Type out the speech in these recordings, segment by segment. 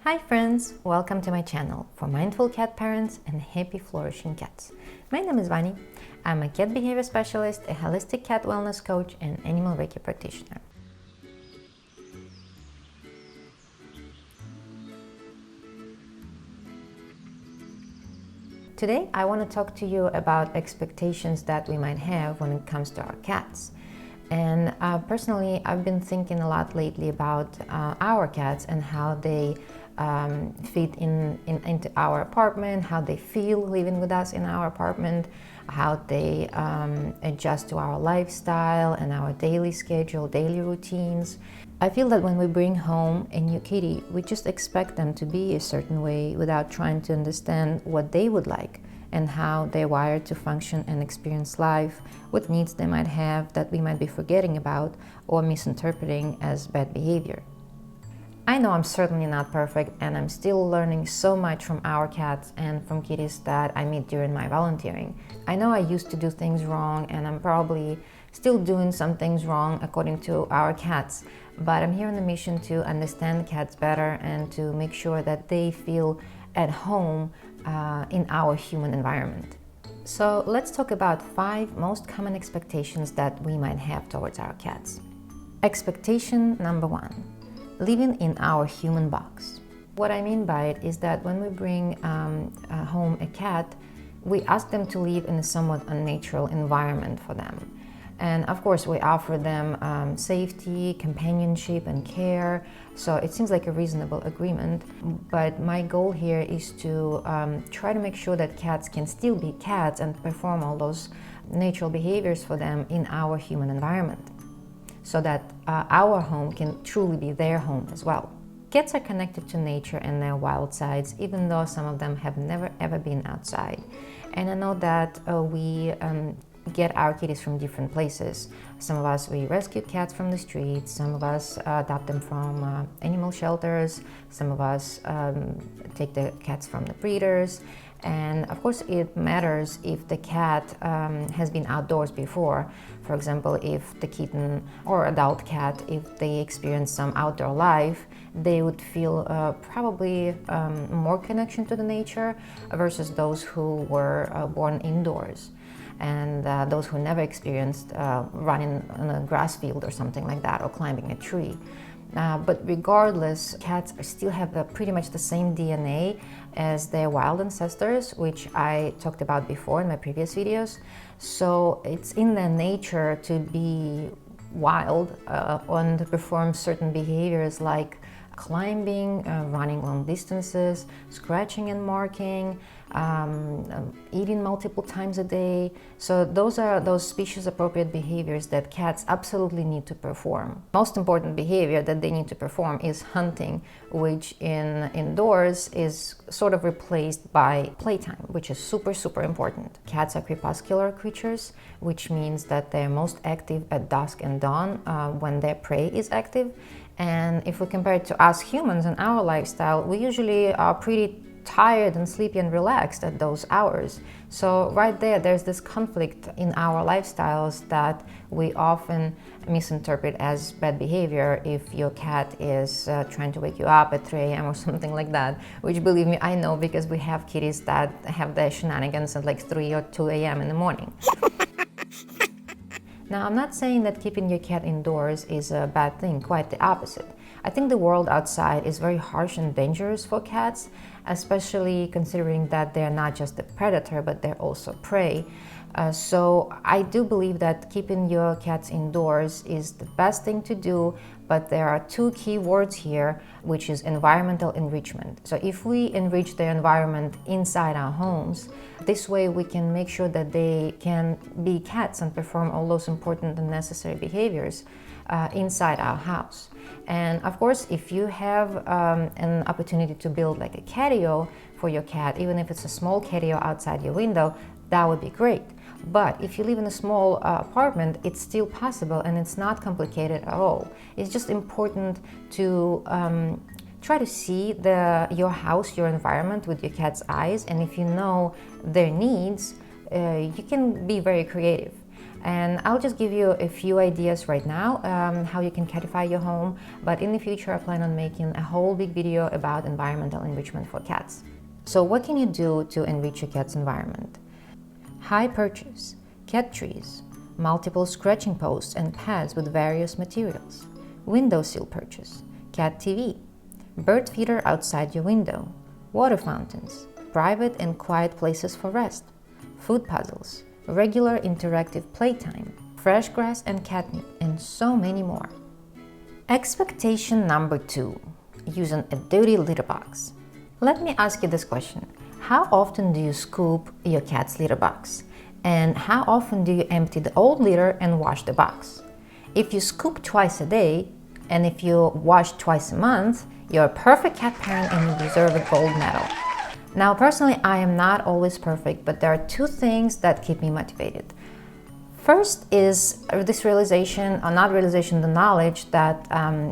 Hi friends, welcome to my channel for mindful cat parents and happy flourishing cats. My name is Vani. I'm a cat behavior specialist, a holistic cat wellness coach and animal Reiki practitioner. Today I want to talk to you about expectations that we might have when it comes to our cats. And personally, I've been thinking a lot lately about our cats and how they fit into our apartment, how they feel living with us in our apartment, how they adjust to our lifestyle and our daily schedule, daily routines. I feel that when we bring home a new kitty, we just expect them to be a certain way without trying to understand what they would like and how they're wired to function and experience life, what needs they might have that we might be forgetting about or misinterpreting as bad behavior. I know I'm certainly not perfect and I'm still learning so much from our cats and from kitties that I meet during my volunteering. I know I used to do things wrong and I'm probably still doing some things wrong according to our cats, but I'm here on a mission to understand cats better and to make sure that they feel at home in our human environment. So let's talk about 5 most common expectations that we might have towards our cats. Expectation number 1. Living in our human box. What I mean by it is that when we bring home a cat, we ask them to live in a somewhat unnatural environment for them. And of course, we offer them safety, companionship, and care. So it seems like a reasonable agreement. But my goal here is to try to make sure that cats can still be cats and perform all those natural behaviors for them in our human environment, so that our home can truly be their home as well. Cats are connected to nature and their wild sides, even though some of them have never ever been outside. And I know that we get our kitties from different places. Some of us, we rescue cats from the streets, some of us adopt them from animal shelters, some of us take the cats from the breeders. And of course it matters if the cat has been outdoors before. For example, if the kitten or adult cat, if they experience some outdoor life, they would feel probably more connection to the nature versus those who were born indoors. And those who never experienced running on a grass field or something like that, or climbing a tree. But regardless, cats still have pretty much the same DNA as their wild ancestors, which I talked about before in my previous videos. So it's in their nature to be wild and to perform certain behaviors like climbing, running long distances, scratching and marking, eating multiple times a day. So those are those species appropriate behaviors that cats absolutely need to perform. Most important behavior that they need to perform is hunting, which indoors is sort of replaced by playtime, which is super important. Cats are crepuscular creatures, which means that they're most active at dusk and dawn when their prey is active. And if we compare it to us humans and our lifestyle, we usually are pretty tired and sleepy and relaxed at those hours. So right there's this conflict in our lifestyles that we often misinterpret as bad behavior if your cat is trying to wake you up at 3 a.m. or something like that, which, believe me, I know, because we have kitties that have their shenanigans at like 3 or 2 a.m. in the morning. Now, I'm not saying that keeping your cat indoors is a bad thing, quite the opposite. I think the world outside is very harsh and dangerous for cats, especially considering that they're not just a predator, but they're also prey. So I do believe that keeping your cats indoors is the best thing to do, but there are 2 key words here, which is environmental enrichment. So if we enrich their environment inside our homes, this way we can make sure that they can be cats and perform all those important and necessary behaviors inside our house. And of course, if you have an opportunity to build like a catio for your cat, even if it's a small catio outside your window, that would be great. But if you live in a small apartment, it's still possible and it's not complicated at all. It's just important to try to see your house, your environment with your cat's eyes, and if you know their needs, you can be very creative. And I'll just give you a few ideas right now how you can catify your home, but in the future I plan on making a whole big video about environmental enrichment for cats. So what can you do to enrich your cat's environment? High purchase, cat trees, multiple scratching posts and pads with various materials, windowsill purchase, cat TV, bird feeder outside your window, water fountains, private and quiet places for rest, food puzzles, regular interactive playtime, fresh grass and catnip, and so many more. Expectation number 2, using a dirty litter box. Let me ask you this question. How often do you scoop your cat's litter box? And how often do you empty the old litter and wash the box? If you scoop twice a day, and if you wash twice a month, you're a perfect cat parent and you deserve a gold medal. Now, personally, I am not always perfect, but there are 2 things that keep me motivated. First is this realization, or not realization, the knowledge that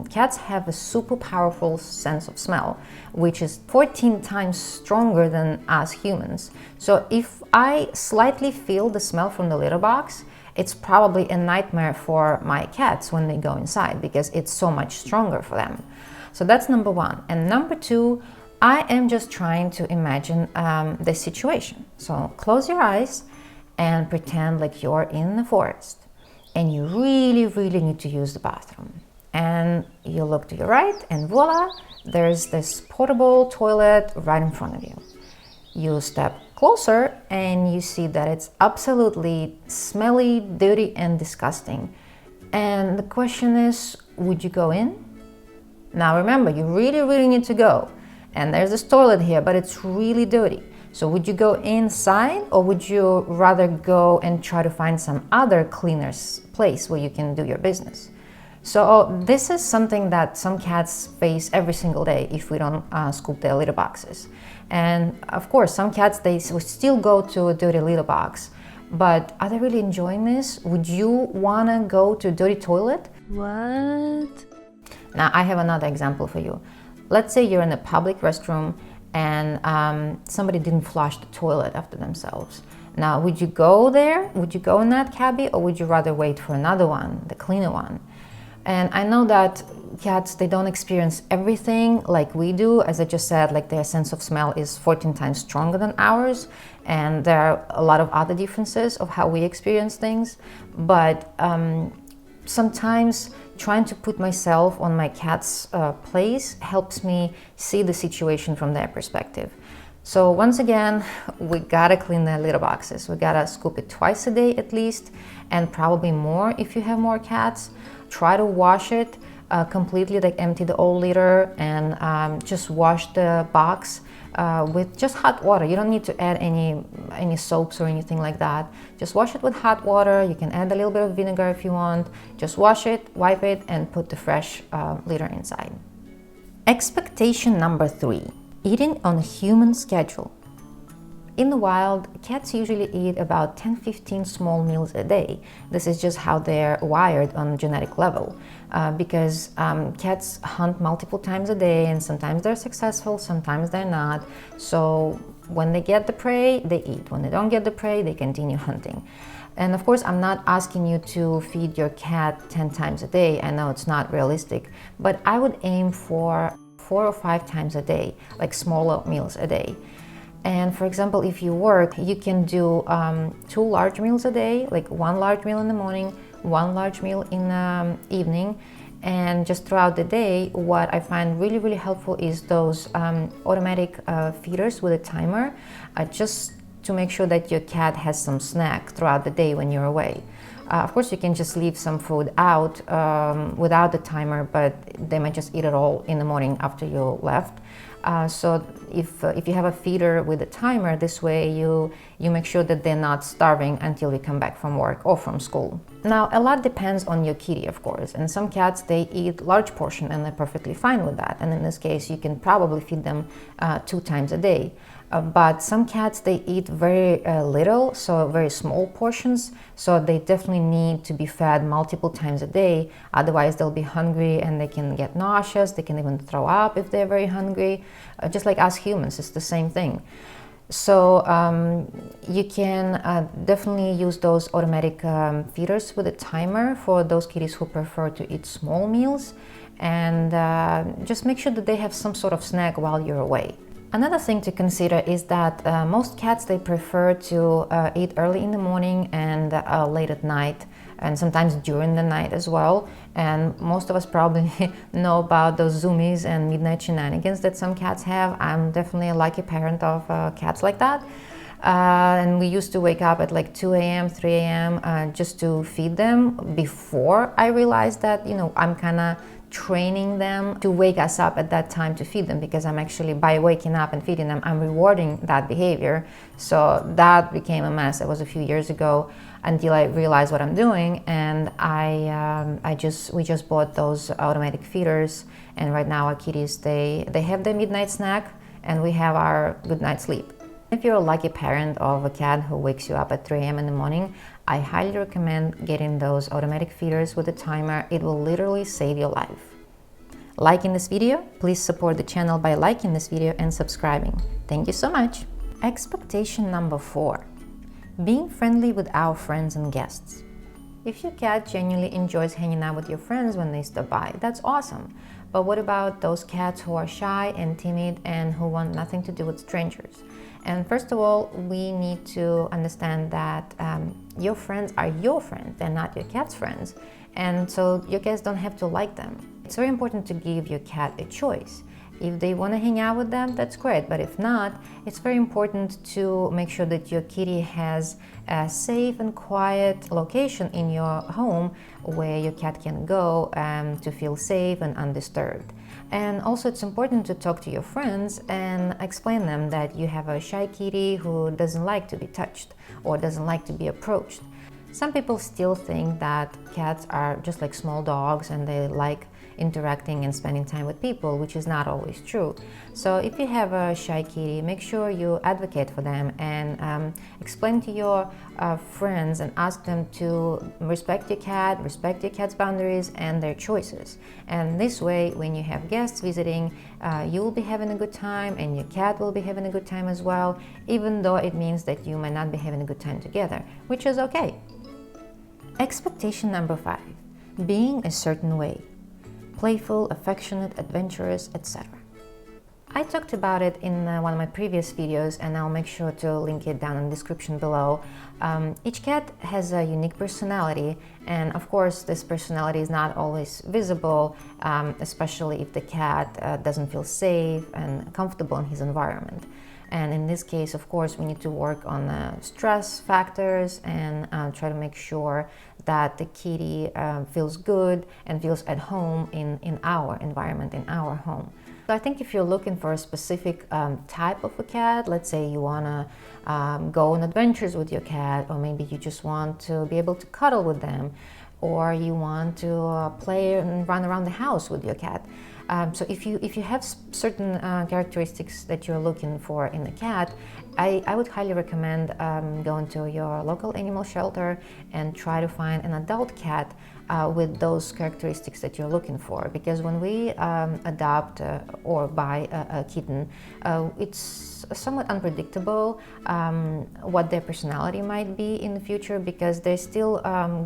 cats have a super powerful sense of smell, which is 14 times stronger than us humans. So if I slightly feel the smell from the litter box, it's probably a nightmare for my cats when they go inside because it's so much stronger for them. So that's number 1. And number 2, I am just trying to imagine the situation. So close your eyes and pretend like you're in the forest and you really need to use the bathroom. And you look to your right and voila, there's this portable toilet right in front of you. You step closer and you see that it's absolutely smelly, dirty, and disgusting. And the question is, would you go in? Now remember, you really need to go. And there's this toilet here, but it's really dirty. So would you go inside, or would you rather go and try to find some other cleaner place where you can do your business? So this is something that some cats face every single day if we don't scoop their litter boxes. And of course, some cats, they would still go to a dirty litter box, but are they really enjoying this? Would you wanna go to a dirty toilet? What? Now, I have another example for you. Let's say you're in a public restroom and somebody didn't flush the toilet after themselves. Now, would you go there? Would you go in that cabbie, or would you rather wait for another one, the cleaner one? And I know that cats, they don't experience everything like we do. As I just said, like their sense of smell is 14 times stronger than ours. And there are a lot of other differences of how we experience things. But sometimes trying to put myself on my cat's place helps me see the situation from their perspective. So once again, we gotta clean the litter boxes. We gotta scoop it twice a day at least, and probably more if you have more cats. Try to wash it completely, like empty the old litter and just wash the box with just hot water. You don't need to add any soaps or anything like that. Just wash it with hot water. You can add a little bit of vinegar if you want. Just wash it, wipe it, and put the fresh litter inside. Expectation number 3, eating on a human schedule. In the wild, cats usually eat about 10-15 small meals a day. This is just how they're wired on a genetic level because cats hunt multiple times a day, and sometimes they're successful, sometimes they're not. So when they get the prey, they eat. When they don't get the prey, they continue hunting. And of course, I'm not asking you to feed your cat 10 times a day. I know it's not realistic, but I would aim for 4 or 5 times a day, like smaller meals a day. And for example, if you work, you can do 2 large meals a day, like 1 large meal in the morning, 1 large meal in the evening. And just throughout the day, what I find really helpful is those automatic feeders with a timer, just to make sure that your cat has some snack throughout the day when you're away. Of course, you can just leave some food out without the timer, but they might just eat it all in the morning after you left. So if you have a feeder with a timer, this way you make sure that they're not starving until you come back from work or from school. Now, a lot depends on your kitty, of course, and some cats, they eat large portion and they're perfectly fine with that. And in this case, you can probably feed them 2 times a day. But some cats, they eat very little, so very small portions, so they definitely need to be fed multiple times a day. Otherwise, they'll be hungry and they can get nauseous, they can even throw up if they're very hungry. Just like us humans, it's the same thing. So you can definitely use those automatic feeders with a timer for those kitties who prefer to eat small meals, and just make sure that they have some sort of snack while you're away. Another thing to consider is that most cats, they prefer to eat early in the morning and late at night, and sometimes during the night as well. And most of us probably know about those zoomies and midnight shenanigans that some cats have. I'm definitely a lucky parent of cats like that. And we used to wake up at like 2 a.m., 3 a.m. Just to feed them before I realized that, I'm kind of training them to wake us up at that time to feed them, because I'm actually, by waking up and feeding them, I'm rewarding that behavior. So that became a mess. It was a few years ago until I realized what I'm doing, and we just bought those automatic feeders, and right now our kitties, they have their midnight snack and we have our good night sleep. If you're a lucky parent of a cat who wakes you up at 3 a.m. in the morning, I highly recommend getting those automatic feeders with a timer. It will literally save your life. Liking this video? Please support the channel by liking this video and subscribing. Thank you so much. Expectation number 4. Being friendly with our friends and guests. If your cat genuinely enjoys hanging out with your friends when they stop by, that's awesome. But what about those cats who are shy and timid and who want nothing to do with strangers? And first of all, we need to understand that your friends are your friends, they're not your cat's friends. And so your cats don't have to like them. It's very important to give your cat a choice. If they want to hang out with them, that's great. But if not, it's very important to make sure that your kitty has a safe and quiet location in your home where your cat can go to feel safe and undisturbed. And also it's important to talk to your friends and explain them that you have a shy kitty who doesn't like to be touched or doesn't like to be approached. Some people still think that cats are just like small dogs and they like interacting and spending time with people, which is not always true. So if you have a shy kitty, make sure you advocate for them and explain to your friends and ask them to respect your cat's boundaries and their choices. And this way, when you have guests visiting, you will be having a good time and your cat will be having a good time as well, even though it means that you might not be having a good time together, which is okay. Expectation number 5. Being a certain way. Playful, affectionate, adventurous, etc. I talked about it in one of my previous videos, and I'll make sure to link it down in the description below. Each cat has a unique personality, and of course this personality is not always visible, especially if the cat doesn't feel safe and comfortable in his environment. And in this case, of course, we need to work on stress factors and try to make sure that the kitty feels good and feels at home in our environment, in our home. So I think if you're looking for a specific type of a cat, let's say you want to go on adventures with your cat, or maybe you just want to be able to cuddle with them, or you want to play and run around the house with your cat. So if you have certain characteristics that you're looking for in a cat, I would highly recommend going to your local animal shelter and try to find an adult cat with those characteristics that you're looking for. Because when we adopt or buy a kitten, it's somewhat unpredictable what their personality might be in the future, because they're still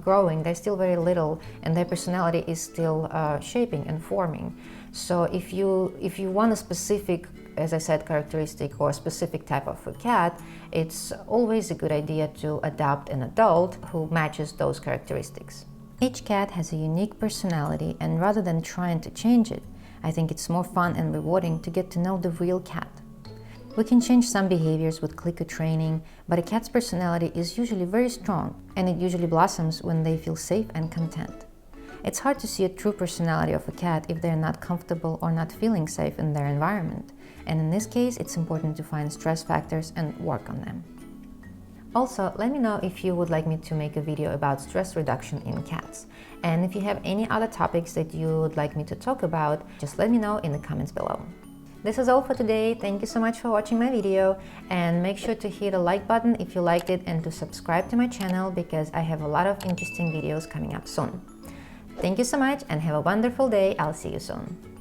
growing, they're still very little, and their personality is still shaping and forming. So if you want a specific, as I said, characteristic or a specific type of a cat, it's always a good idea to adopt an adult who matches those characteristics. Each cat has a unique personality, and rather than trying to change it, I think it's more fun and rewarding to get to know the real cat. We can change some behaviors with clicker training, but a cat's personality is usually very strong, and it usually blossoms when they feel safe and content. It's hard to see a true personality of a cat if they're not comfortable or not feeling safe in their environment. And in this case, it's important to find stress factors and work on them. Also, let me know if you would like me to make a video about stress reduction in cats. And if you have any other topics that you would like me to talk about, just let me know in the comments below. This is all for today. Thank you so much for watching my video, and make sure to hit a like button if you liked it and to subscribe to my channel, because I have a lot of interesting videos coming up soon. Thank you so much and have a wonderful day. I'll see you soon.